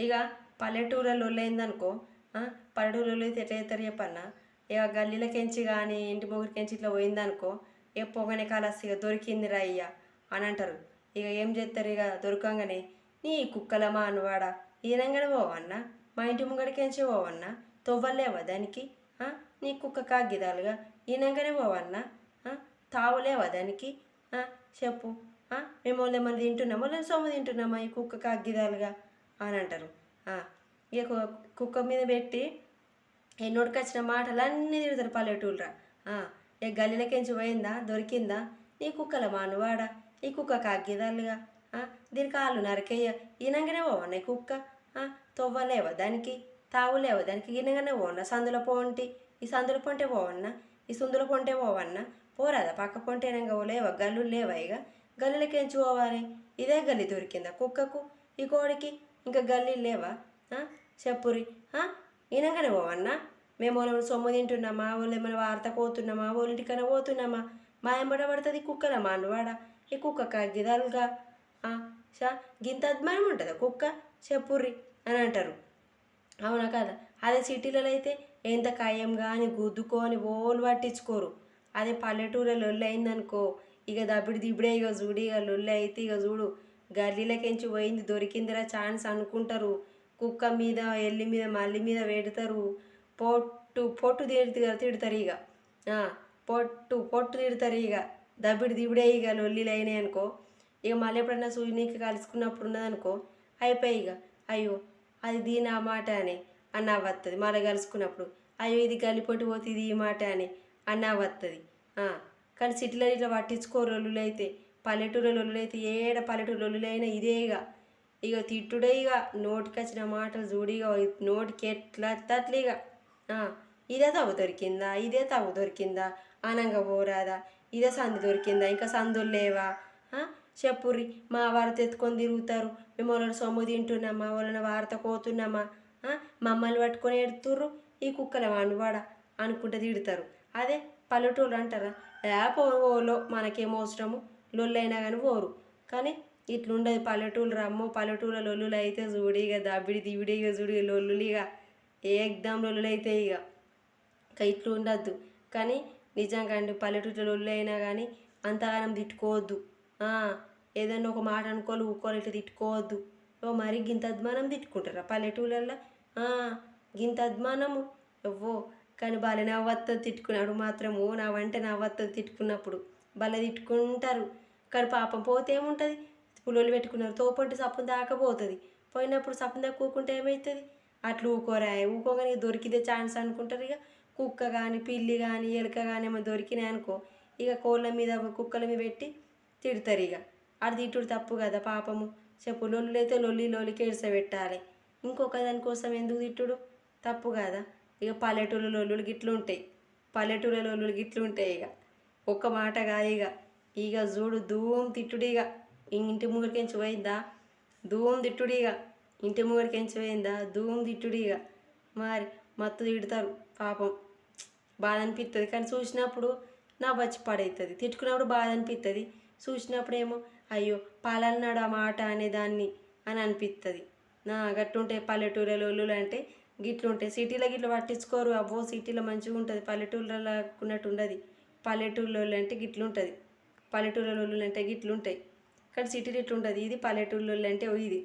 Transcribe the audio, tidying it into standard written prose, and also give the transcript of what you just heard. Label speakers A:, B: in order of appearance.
A: ఇక పల్లెటూరులో లేదనుకో, పల్లెటూరులో అయితే ఎట్లా చేస్తారు చెప్పన్నా, ఇక గల్లీలకెంచి కానీ ఇంటి ముగ్గురికెంచి ఇట్లా పోయిందనుకో, ఇక పొగనే కాలసి ఇక దొరికింది రా అయ్యా అని అంటారు. ఇక ఏం చేస్తారు, ఇక దొరకంగానే నీ కుక్కల మానవాడా ఈనంగానే పోవన్నా, మా ఇంటి ముంగడికెంచి పోవన్నా, తొవ్వలేవా దానికి, నీ కుక్క కాగిదాలుగా ఈనంగానే పోవన్నా, తావులేవా దానికి, చెప్పు, మేము వాళ్ళు ఏమన్నా తింటున్నామా లేదా సొమ్ము తింటున్నామా ఈ కుక్క కాగిదాలుగా అని అంటారు. ఇక కుక్క మీద పెట్టి నోటికొచ్చిన మాటలు అన్నీ తిడతారు పల్లెటూరురా. ఇక గల్లీలకెంచి పోయిందా దొరికిందా, నీ కుక్కల మానువాడా ఈ కుక్క కాగిదాలుగా, దీని కాళ్ళు నరకయ్య ఈనంగానే పోవన్నా ఈ కుక్క, తొవ్వలేవా దానికి, తావులేవా దానికి ఈనంగానే పోవన్నా, సందులో పోంటి ఈ సందులో పొంటే పోవన్నా, ఈ సుందులో పొంటే పోవన్నా, పోరాదా పక్క పొంటేనంగా లేవా గల్లు లేవా, ఇక గల్లీలకెంచి పోవాలి. ఇదే గల్లీ దొరికిందా కుక్కకు ఈ కోడికి, ఇంకా గల్లీ లేవా, చెప్పురి, ఈనంగానే పోవన్నా, మేము వాళ్ళ సొమ్ము తింటున్నామా, వాళ్ళు ఏమైనా వార్త పోతున్నామా, వాళ్ళ ఇంటికైనా పోతున్నామా, మా ఎంబడ పడుతుంది కుక్కల మానవాడ ఈ కుక్క కాగిదాలుగా, గింత అద్మానం ఉంటుందా కుక్క, చెప్పుర్రి అని అంటారు. అవునా కదా. అదే సిటీలలో అయితే ఎంత కయ్యం కానీ గుద్దుకొని ఓలు పట్టించుకోరు. అదే పల్లెటూరులో లొల్లి అయిందనుకో, ఇక దబ్బిడి దిబ్బడే, ఇక చూడు ఇక లొల్లి అయితే ఇక చూడు గల్లీలకెంచి పోయింది దొరికిందిరా ఛాన్స్ అనుకుంటారు. కుక్క మీద ఎల్లి మీద మల్లి మీద పెడతారు. పొట్టు పొట్టు తిడతారు ఇక, పొట్టు పొట్టు తిడతారు ఇక, దబ్బిడి దిబ్బడే ఇక లొల్లిలు అయినాయి అనుకో. ఇక మళ్ళీ ఎప్పుడన్నా సూర్యునికి కలుసుకున్నప్పుడు ఉన్నదనుకో అయిపోయి ఇక, అయ్యో అది దీని ఆ మాట అని అన్న వస్తుంది. మళ్ళీ కలుసుకున్నప్పుడు అయ్యో ఇది గల్లిపొట్టి పోతే ఇది ఈ మాట అని అన్న వస్తుంది. కానీ సిటీలో ఇట్లా పట్టించుకోరు లొల్లులు అయితే. పల్లెటూరు లొల్లులు అయితే ఏడ పల్లెటూరు లొల్లులు అయినా ఇదే ఇక తిట్టుడే, ఇక నోటికి వచ్చిన మాటలు చూడు, ఇక నోటికి ఎట్లా అట్లా ఇక, ఇదే తావు దొరికిందా, ఇదే తావు దొరికిందా, అనంగా పోరాదా, ఇదే సందు దొరికిందా, ఇంకా సందులు లేవా, చెప్పుర్రి, మా వార్త ఎత్తుకొని తిరుగుతారు, మేము వాళ్ళని సొమ్ము తింటున్నామా, వాళ్ళని వార్త పోతున్నామా, మమ్మల్ని పట్టుకొని ఎడుతుర్రు ఈ కుక్కల వాడ అనుకుంటే తిడతారు. అదే పల్లెటూళ్ళు అంటారా, పోలో మనకేం అవసరము, లొల్లైనా కానీ పోరు. కానీ ఇట్లుండదు పల్లెటూళ్ళు రమ్మో. పల్లెటూళ్ళ లొల్లులు అయితే చూడు ఇక దబ్బిడి దివిడి, ఇక చూడు లొల్లులు ఇక ఏకదం లొల్లులు అయితే ఇక ఇట్లు ఉండద్దు. కానీ నిజంగా అండి పల్లెటూళ్ళ లొల్లు అయినా కానీ అంతగానం తిట్టుకోవద్దు. ఏదన్నా ఒక మాట అనుకోవాలి ఊకోవాలి, ఇట్లా తిట్టుకోవద్దు. మరి గింత అద్మానం తిట్టుకుంటారా పల్లెటూళ్ళల్లో, గింత అద్మానము ఎవ్వో. కానీ భలే నవ్వొస్తుంది తిట్టుకున్నప్పుడు మాత్రము, నవ్వంటే నవ్వొస్తుంది తిట్టుకున్నప్పుడు భలే తిట్టుకుంటారు. కానీ పాపం పోతే ఏముంటుంది, పుల్లలు పెట్టుకున్నారు తోపంటి సప్పున దాకపోతుంది. పోయినప్పుడు సప్పున దాకా ఊకుంటే ఏమవుతుంది, అట్లా ఊకోరా, ఊకోగానే దొరికితే ఛాన్స్ అనుకుంటారు. ఇక కుక్క కానీ పిల్లి కానీ ఎలుక కానీ ఏమైనా దొరికినాయి అనుకో, ఇక కోళ్ళ మీద కుక్కల మీద పెట్టి తిడతారు. ఇక అది తిట్టుడు తప్పు కదా పాపము. చెప్పు లొల్లులు అయితే లొల్లికి పెట్టాలి. ఇంకొక దానికోసం ఎందుకు తిట్టుడు, తప్పు కదా. ఇక పల్లెటూళ్ళ లొల్లులు గిట్లు ఉంటాయి, పల్లెటూళ్ళ లొల్లులు గిట్లు ఉంటాయి. ఇక ఒక్క మాట కాదు ఇక, ఇక చూడు ధూమ్ తిట్టుడు. ఇక ఇంటి ముంగడికెంచి పోయిందా ధూమ్ తిట్టుడు, ఇక ఇంటి ముంగడికెంచి పోయిందా ధూమ్ తిట్టుడు. ఇక మరి మత్తు తిడతారు పాపం, బాధ అనిపిస్తుంది. కానీ చూసినప్పుడు నవ్వొచ్చి పడవుతుంది, తిట్టుకున్నప్పుడు బాధ అనిపిస్తుంది, చూసినప్పుడేమో అయ్యో పాలన్నాడు ఆ మాట అనేదాన్ని అని అనిపిస్తుంది. గట్టుంటాయి పల్లెటూరులో లొల్లులు అంటే గిట్లుంటాయి. సిటీలో గిట్ల పట్టించుకోరు. అబ్బో సిటీలో మంచిగా ఉంటుంది, పల్లెటూళ్ళలో ఉన్నట్టు ఉండదు. పల్లెటూరులో అంటే గిట్లుంటుంది, పల్లెటూరులో అంటే గిట్లుంటాయి. కానీ సిటీలో ఇట్లుంటుంది. ఇది పల్లెటూరులో అంటే ఇది.